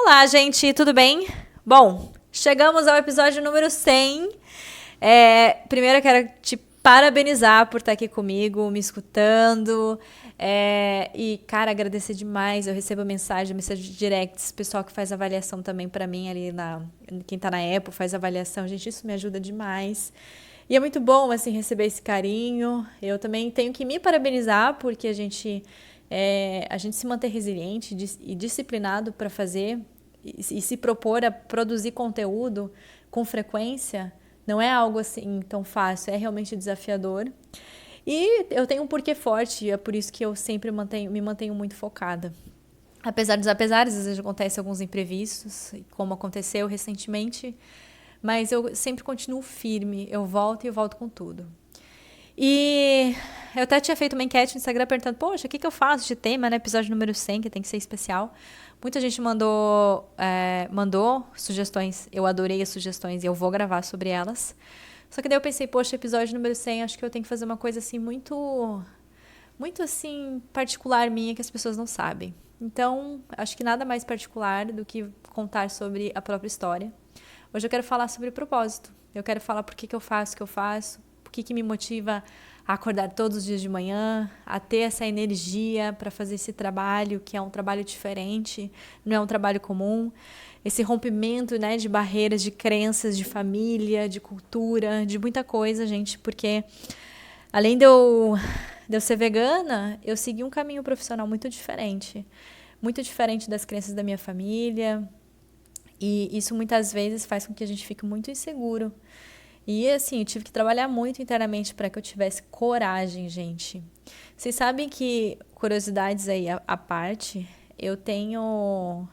Olá, gente, tudo bem? Bom, chegamos ao episódio número 100. Primeiro eu quero te parabenizar por estar aqui comigo, me escutando. E, cara, agradecer demais. Eu recebo mensagem directs, pessoal que faz avaliação também pra mim ali quem tá na Apple faz avaliação. Gente, isso me ajuda demais. E é muito bom, assim, receber esse carinho. Eu também tenho que me parabenizar, porque a gente se manter resiliente e disciplinado para fazer e se propor a produzir conteúdo com frequência não é algo assim tão fácil, é realmente desafiador. E eu tenho um porquê forte, e é por isso que eu sempre me mantenho muito focada. Apesar dos apesares, às vezes acontecem alguns imprevistos, como aconteceu recentemente, mas eu sempre continuo firme, eu volto e eu volto com tudo. E eu até tinha feito uma enquete no Instagram perguntando, poxa, o que eu faço de tema, né? Episódio número 100, que tem que ser especial. Muita gente mandou sugestões, eu adorei as sugestões e eu vou gravar sobre elas. Só que daí eu pensei, poxa, episódio número 100, acho que eu tenho que fazer uma coisa assim muito assim particular minha que as pessoas não sabem. Então, acho que nada mais particular do que contar sobre a própria história. Hoje eu quero falar sobre propósito. Eu quero falar por que eu faço o que eu faço, o que me motiva a acordar todos os dias de manhã, a ter essa energia para fazer esse trabalho, que é um trabalho diferente, não é um trabalho comum. Esse rompimento, né, de barreiras, de crenças, de família, de cultura, de muita coisa, gente, porque além de eu ser vegana, eu segui um caminho profissional muito diferente das crenças da minha família, e isso muitas vezes faz com que a gente fique muito inseguro. E assim, eu tive que trabalhar muito internamente para que eu tivesse coragem, gente. Vocês sabem que, curiosidades aí à parte, eu tenho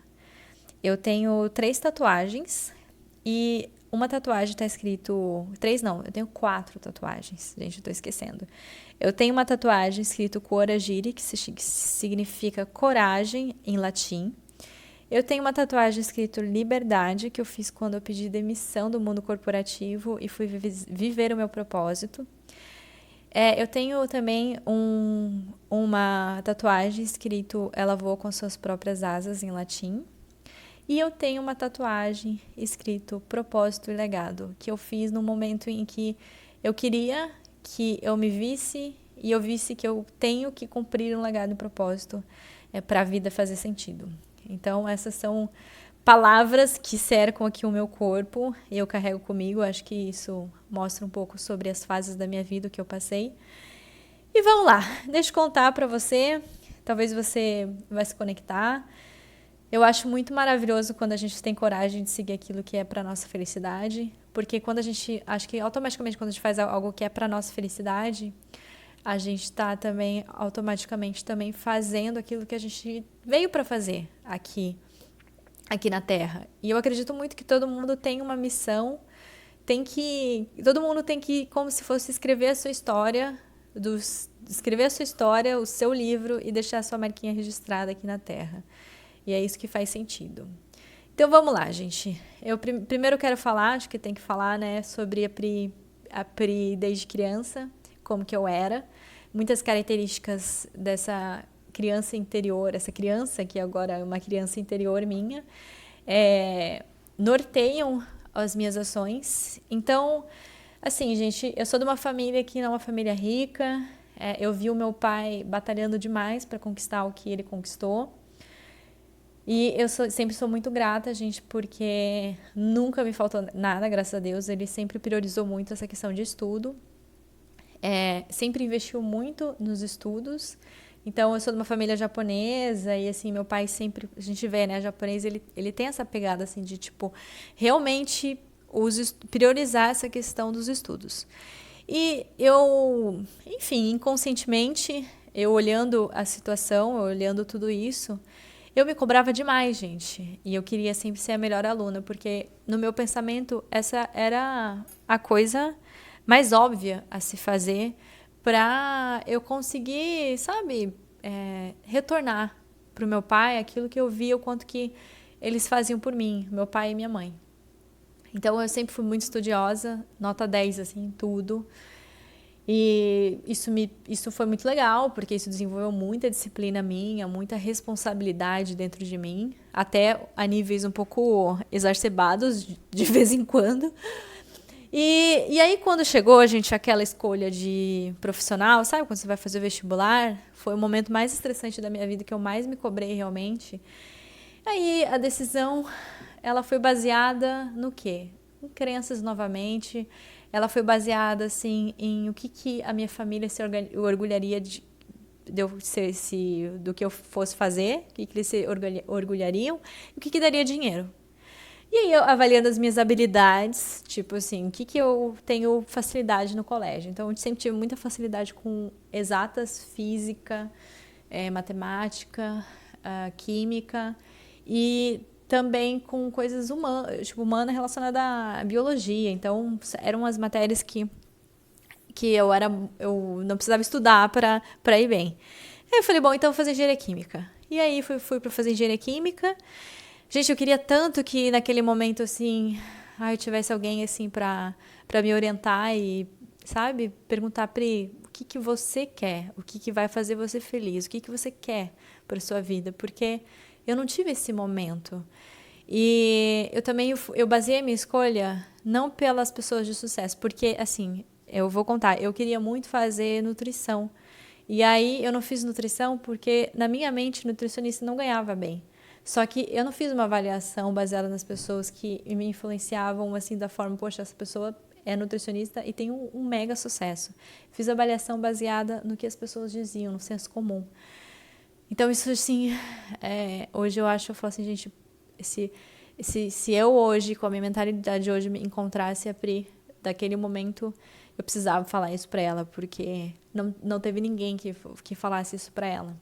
3 tatuagens e uma tatuagem está escrito... 3 não, eu tenho 4 tatuagens. Gente, eu tô esquecendo. Eu tenho uma tatuagem escrito Coragire, que significa coragem em latim. Eu tenho uma tatuagem escrito Liberdade, que eu fiz quando eu pedi demissão do mundo corporativo e fui viver o meu propósito. Eu tenho também uma tatuagem escrito Ela voa com suas próprias asas, em latim. E eu tenho uma tatuagem escrito Propósito e Legado, que eu fiz no momento em que eu queria que eu me visse e eu visse que eu tenho que cumprir um legado e propósito para a vida fazer sentido. Então, essas são palavras que cercam aqui o meu corpo e eu carrego comigo. Acho que isso mostra um pouco sobre as fases da minha vida que eu passei. E vamos lá, deixa eu contar para você. Talvez você vai se conectar. Eu acho muito maravilhoso quando a gente tem coragem de seguir aquilo que é para nossa felicidade, porque acho que automaticamente quando a gente faz algo que é para nossa felicidade, a gente está também automaticamente também fazendo aquilo que a gente veio para fazer aqui na Terra. E eu acredito muito que todo mundo tem uma missão, todo mundo tem que, como se fosse escrever a sua história, o seu livro e deixar a sua marquinha registrada aqui na Terra. E é isso que faz sentido. Então vamos lá, gente. Eu primeiro quero falar, acho que tem que falar, né, sobre a Pri desde criança, como que eu era. Muitas características dessa criança interior, essa criança que agora é uma criança interior minha, norteiam as minhas ações. Então, assim, gente, eu sou de uma família que não é uma família rica. Eu vi o meu pai batalhando demais para conquistar o que ele conquistou. E eu sempre sou muito grata, gente, porque nunca me faltou nada, graças a Deus. Ele sempre priorizou muito essa questão de estudo. Sempre investiu muito nos estudos. Então, eu sou de uma família japonesa e, assim, meu pai sempre... A gente vê, né? Japonês, ele tem essa pegada, assim, de, tipo, realmente priorizar essa questão dos estudos. E eu, enfim, inconscientemente, eu olhando a situação, eu olhando tudo isso... Eu me cobrava demais, gente. E eu queria sempre ser a melhor aluna, porque no meu pensamento essa era a coisa mais óbvia a se fazer para eu conseguir, sabe, retornar para o meu pai aquilo que eu via, o quanto que eles faziam por mim, meu pai e minha mãe. Então eu sempre fui muito estudiosa, nota 10 assim, em tudo. E isso foi muito legal, porque isso desenvolveu muita disciplina minha, muita responsabilidade dentro de mim, até a níveis um pouco exacerbados de vez em quando. E aí, quando chegou, a gente, aquela escolha de profissional, sabe? Quando você vai fazer o vestibular, foi o momento mais estressante da minha vida, que eu mais me cobrei realmente. Aí, a decisão, ela foi baseada no quê? Em crenças, novamente. Ela foi baseada, assim, em o que a minha família se orgulharia do que eu fosse fazer, o que eles se orgulhariam, e o que daria dinheiro. E aí, eu avaliando as minhas habilidades, tipo assim, o que eu tenho facilidade no colégio. Então, eu sempre tive muita facilidade com exatas, física, matemática, química e também com coisas humanas, tipo, humana relacionada à biologia. Então, eram as matérias que eu não precisava estudar para ir bem. Aí eu falei, bom, então eu vou fazer engenharia química. E aí fui para fazer engenharia química. Gente, eu queria tanto que naquele momento, assim, eu tivesse alguém, assim, pra me orientar e, sabe, perguntar, Pri, o que você quer? O que vai fazer você feliz? O que você quer para sua vida? Porque eu não tive esse momento. E eu também, eu baseei minha escolha não pelas pessoas de sucesso, porque, assim, eu vou contar, eu queria muito fazer nutrição. E aí eu não fiz nutrição porque, na minha mente, nutricionista não ganhava bem. Só que eu não fiz uma avaliação baseada nas pessoas que me influenciavam assim da forma, poxa, essa pessoa é nutricionista e tem um mega sucesso. Fiz a avaliação baseada no que as pessoas diziam, no senso comum. Então isso assim, hoje eu falo assim, gente, se eu hoje, com a minha mentalidade de hoje, me encontrasse a Pri daquele momento, eu precisava falar isso pra ela, porque não teve ninguém que falasse isso pra ela.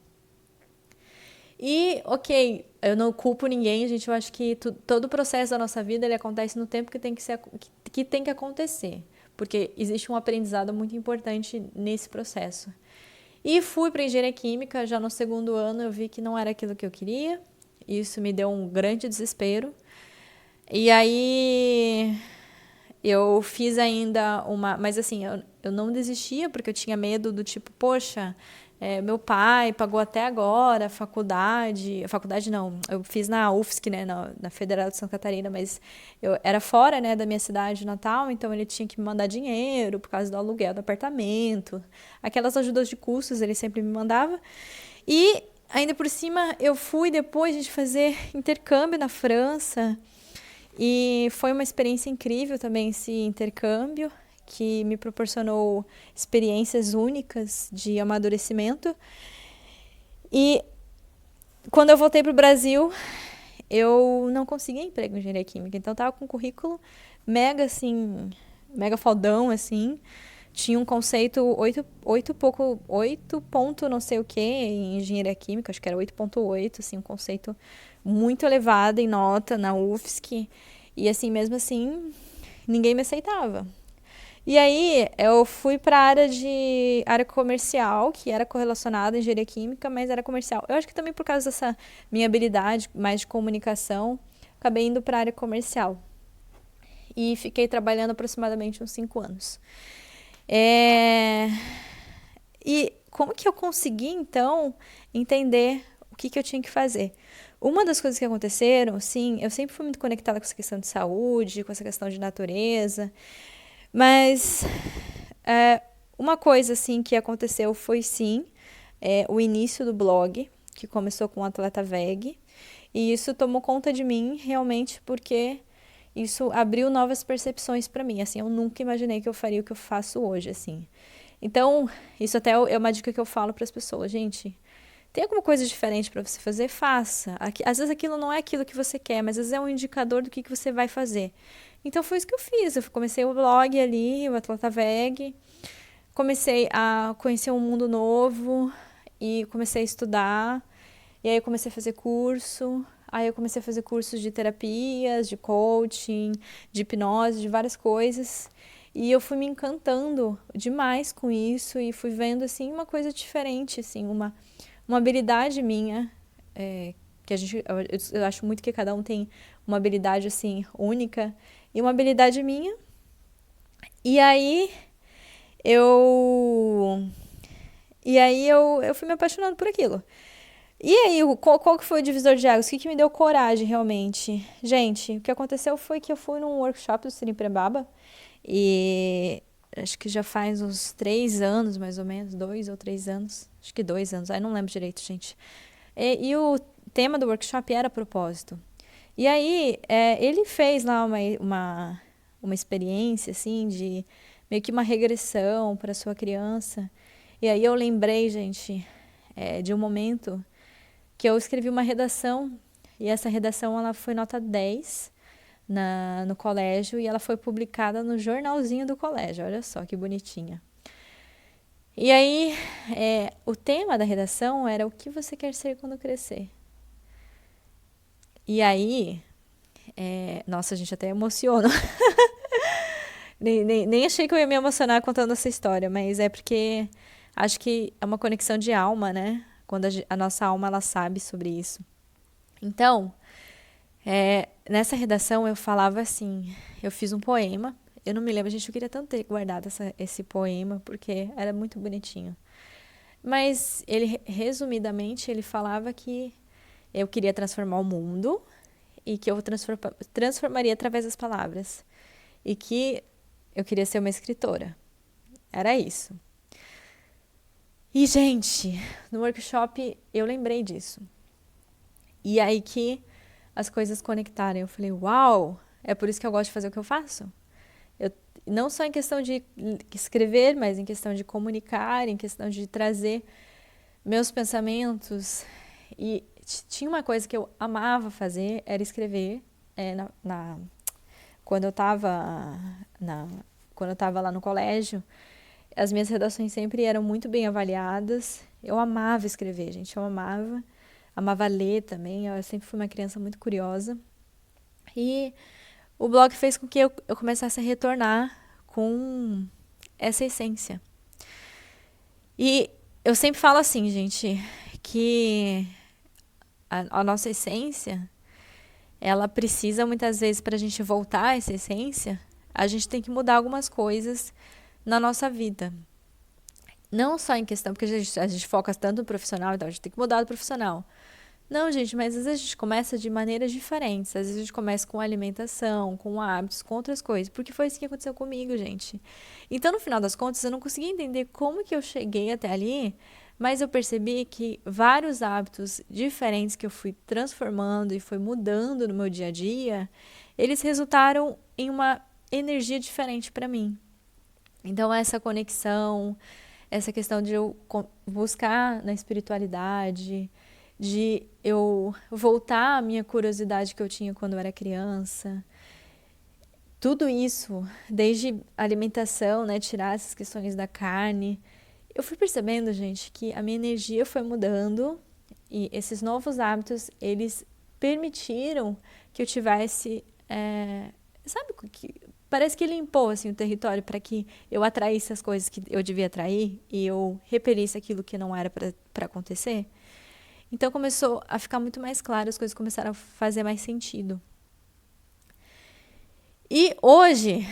E, ok, eu não culpo ninguém, gente, eu acho que todo o processo da nossa vida, ele acontece no tempo que tem que acontecer, porque existe um aprendizado muito importante nesse processo. E fui para engenharia química, já no segundo ano eu vi que não era aquilo que eu queria, isso me deu um grande desespero. E aí eu fiz ainda mas assim, eu não desistia porque eu tinha medo do tipo, poxa, meu pai pagou até agora a faculdade não, eu fiz na UFSC, né, na Federal de Santa Catarina, mas eu era fora, né, da minha cidade natal, então ele tinha que me mandar dinheiro por causa do aluguel do apartamento, aquelas ajudas de custos ele sempre me mandava, e ainda por cima eu fui depois de fazer intercâmbio na França, e foi uma experiência incrível também esse intercâmbio, que me proporcionou experiências únicas de amadurecimento. E quando eu voltei para o Brasil, eu não consegui emprego em engenharia química. Então eu tava com um currículo mega assim, mega faldão assim. Tinha um conceito 8 ponto não sei o que em engenharia química, acho que era 8.8, assim, um conceito muito elevado em nota na UFSC. E assim, mesmo assim, ninguém me aceitava. E aí eu fui para a área comercial, que era correlacionada à engenharia química, mas era comercial. Eu acho que também por causa dessa minha habilidade mais de comunicação, acabei indo para a área comercial. E fiquei trabalhando aproximadamente uns 5 anos. E como que eu consegui, então, entender o que eu tinha que fazer? Uma das coisas que aconteceram, sim, eu sempre fui muito conectada com essa questão de saúde, com essa questão de natureza, mas uma coisa, assim, que aconteceu foi, sim, o início do blog, que começou com o Atleta Veg, e isso tomou conta de mim, realmente, porque isso abriu novas percepções para mim, assim, eu nunca imaginei que eu faria o que eu faço hoje, assim. Então, isso até é uma dica que eu falo para as pessoas, gente, tem alguma coisa diferente para você fazer? Faça. Às vezes aquilo não é aquilo que você quer, mas às vezes é um indicador do que você vai fazer. Então foi isso que eu fiz. Eu comecei o blog ali, o Atleta Veg, comecei a conhecer um mundo novo e comecei a estudar. E aí eu comecei a fazer curso. Aí eu comecei a fazer cursos de terapias, de coaching, de hipnose, de várias coisas. E eu fui me encantando demais com isso e fui vendo assim uma coisa diferente, assim, uma habilidade minha, que eu acho muito que cada um tem uma habilidade assim única, e uma habilidade minha. E aí eu... E aí eu fui me apaixonando por aquilo. E aí, qual que foi o divisor de águas? O que me deu coragem, realmente? Gente, o que aconteceu foi que eu fui num workshop do Sirim Prebaba. E acho que já faz uns 3 anos, mais ou menos. 2 ou 3 anos. Acho que 2 anos. Aí não lembro direito, gente. E o tema do workshop era propósito. E aí, ele fez lá uma experiência, assim, de meio que uma regressão para sua criança. E aí eu lembrei, gente, de um momento que eu escrevi uma redação, e essa redação ela foi nota 10 no colégio, e ela foi publicada no jornalzinho do colégio. Olha só que bonitinha. E aí, o tema da redação era o que você quer ser quando crescer. E aí, nossa, a gente até emociona. Nem achei que eu ia me emocionar contando essa história, mas é porque acho que é uma conexão de alma, né? Quando a nossa alma ela sabe sobre isso. Então, nessa redação eu falava assim, eu fiz um poema, eu não me lembro, gente, eu queria tanto ter guardado esse poema, porque era muito bonitinho. Mas ele, resumidamente, ele falava que eu queria transformar o mundo e que eu transformaria através das palavras. E que eu queria ser uma escritora. Era isso. E, gente, no workshop eu lembrei disso. E aí que as coisas conectaram. Eu falei, uau, é por isso que eu gosto de fazer o que eu faço? Não só em questão de escrever, mas em questão de comunicar, em questão de trazer meus pensamentos. E tinha uma coisa que eu amava fazer, era escrever. Quando eu estava lá no colégio, as minhas redações sempre eram muito bem avaliadas. Eu amava escrever, gente, eu amava ler também. Eu sempre fui uma criança muito curiosa. E o blog fez com que eu começasse a retornar com essa essência. E eu sempre falo assim, gente, que a nossa essência, ela precisa muitas vezes, para a gente voltar a essa essência, a gente tem que mudar algumas coisas na nossa vida. Não só em questão, porque a gente foca tanto no profissional, então a gente tem que mudar do profissional. Não, gente, mas às vezes a gente começa de maneiras diferentes. Às vezes a gente começa com alimentação, com hábitos, com outras coisas. Porque foi isso que aconteceu comigo, gente. Então, no final das contas, eu não consegui entender como que eu cheguei até ali, mas eu percebi que vários hábitos diferentes que eu fui transformando e fui mudando no meu dia a dia, eles resultaram em uma energia diferente para mim. Então, essa conexão, essa questão de eu buscar na espiritualidade, de eu voltar à minha curiosidade que eu tinha quando eu era criança. Tudo isso, desde alimentação, né, tirar essas questões da carne. Eu fui percebendo, gente, que a minha energia foi mudando e esses novos hábitos, eles permitiram que eu tivesse, sabe, parece que limpou assim, o território para que eu atraísse as coisas que eu devia atrair e eu repelisse aquilo que não era para acontecer. Então começou a ficar muito mais claro, as coisas começaram a fazer mais sentido. E hoje,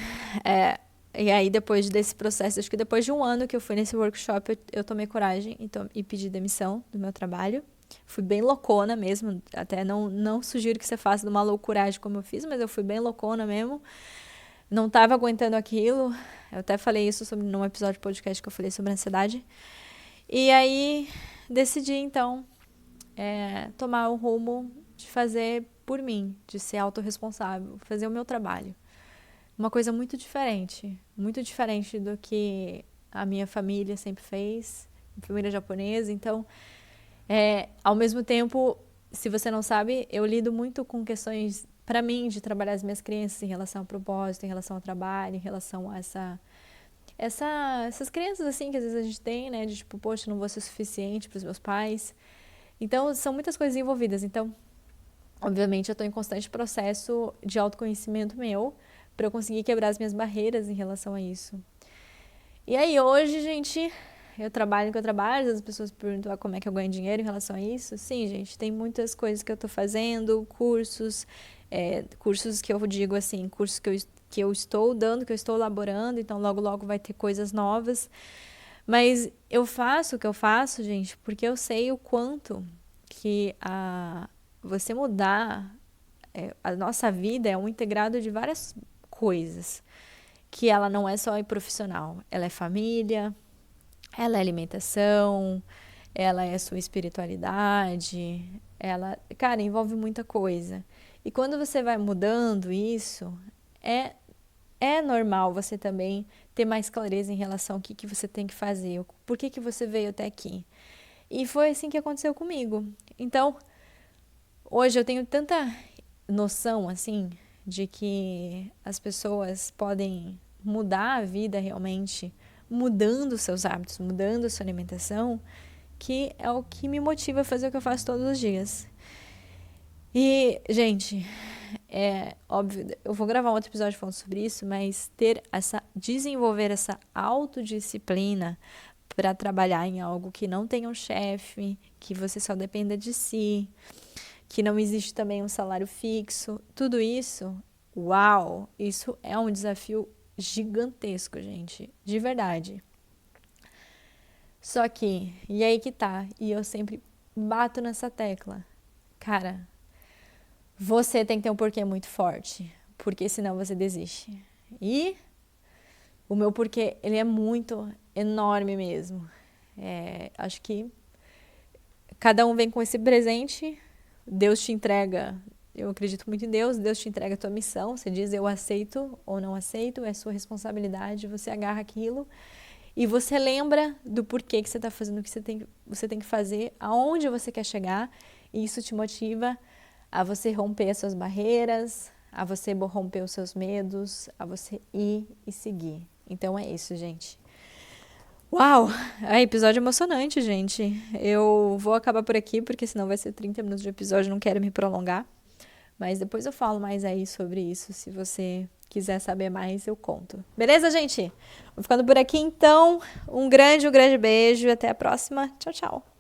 e aí depois desse processo, acho que depois de um ano que eu fui nesse workshop, eu tomei coragem e pedi demissão do meu trabalho. Fui bem loucona mesmo, até não sugiro que você faça de uma loucuragem como eu fiz, mas eu fui bem loucona mesmo. Não estava aguentando aquilo. Eu até falei isso num episódio de podcast que eu falei sobre ansiedade. E aí decidi então tomar o rumo de fazer por mim, de ser autorresponsável, fazer o meu trabalho. Uma coisa muito diferente do que a minha família sempre fez, família japonesa. Então, ao mesmo tempo, se você não sabe, eu lido muito com questões, para mim, de trabalhar as minhas crenças em relação ao propósito, em relação ao trabalho, em relação a essas crenças assim que às vezes a gente tem, né, de tipo, poxa, não vou ser suficiente para os meus pais. Então, são muitas coisas envolvidas. Então, obviamente, eu estou em constante processo de autoconhecimento meu para eu conseguir quebrar as minhas barreiras em relação a isso. E aí, hoje, gente, eu trabalho no que eu trabalho, as pessoas perguntam como é que eu ganho dinheiro em relação a isso. Sim, gente, tem muitas coisas que eu estou fazendo, cursos que eu digo assim, cursos que eu que eu estou dando, que eu estou elaborando, então logo logo vai ter coisas novas. Mas eu faço o que eu faço, gente, porque eu sei o quanto que você mudar a nossa vida é um integrado de várias coisas, que ela não é só profissional, ela é família, ela é alimentação, ela é sua espiritualidade, ela, cara, envolve muita coisa. E quando você vai mudando isso, é normal você também ter mais clareza em relação ao que você tem que fazer, por que você veio até aqui. E foi assim que aconteceu comigo. Então, hoje eu tenho tanta noção, assim, de que as pessoas podem mudar a vida realmente, mudando seus hábitos, mudando a sua alimentação, que é o que me motiva a fazer o que eu faço todos os dias. E, gente, é óbvio, eu vou gravar um outro episódio falando sobre isso, mas desenvolver essa autodisciplina para trabalhar em algo que não tenha um chefe, que você só dependa de si, que não existe também um salário fixo, tudo isso, uau, isso é um desafio gigantesco, gente, de verdade. Só que, e aí que tá, e eu sempre bato nessa tecla, cara, você tem que ter um porquê muito forte, porque senão você desiste. E o meu porquê, ele é muito enorme mesmo. Acho que cada um vem com esse presente, Deus te entrega, eu acredito muito em Deus, Deus te entrega a tua missão, você diz eu aceito ou não aceito, é sua responsabilidade, você agarra aquilo e você lembra do porquê que você está fazendo o que você tem que fazer, aonde você quer chegar, e isso te motiva a você romper as suas barreiras, a você romper os seus medos, a você ir e seguir. Então é isso, gente. Uau! É episódio emocionante, gente. Eu vou acabar por aqui, porque senão vai ser 30 minutos de episódio, não quero me prolongar. Mas depois eu falo mais aí sobre isso. Se você quiser saber mais, eu conto. Beleza, gente? Vou ficando por aqui, então. Um grande beijo e até a próxima. Tchau, tchau.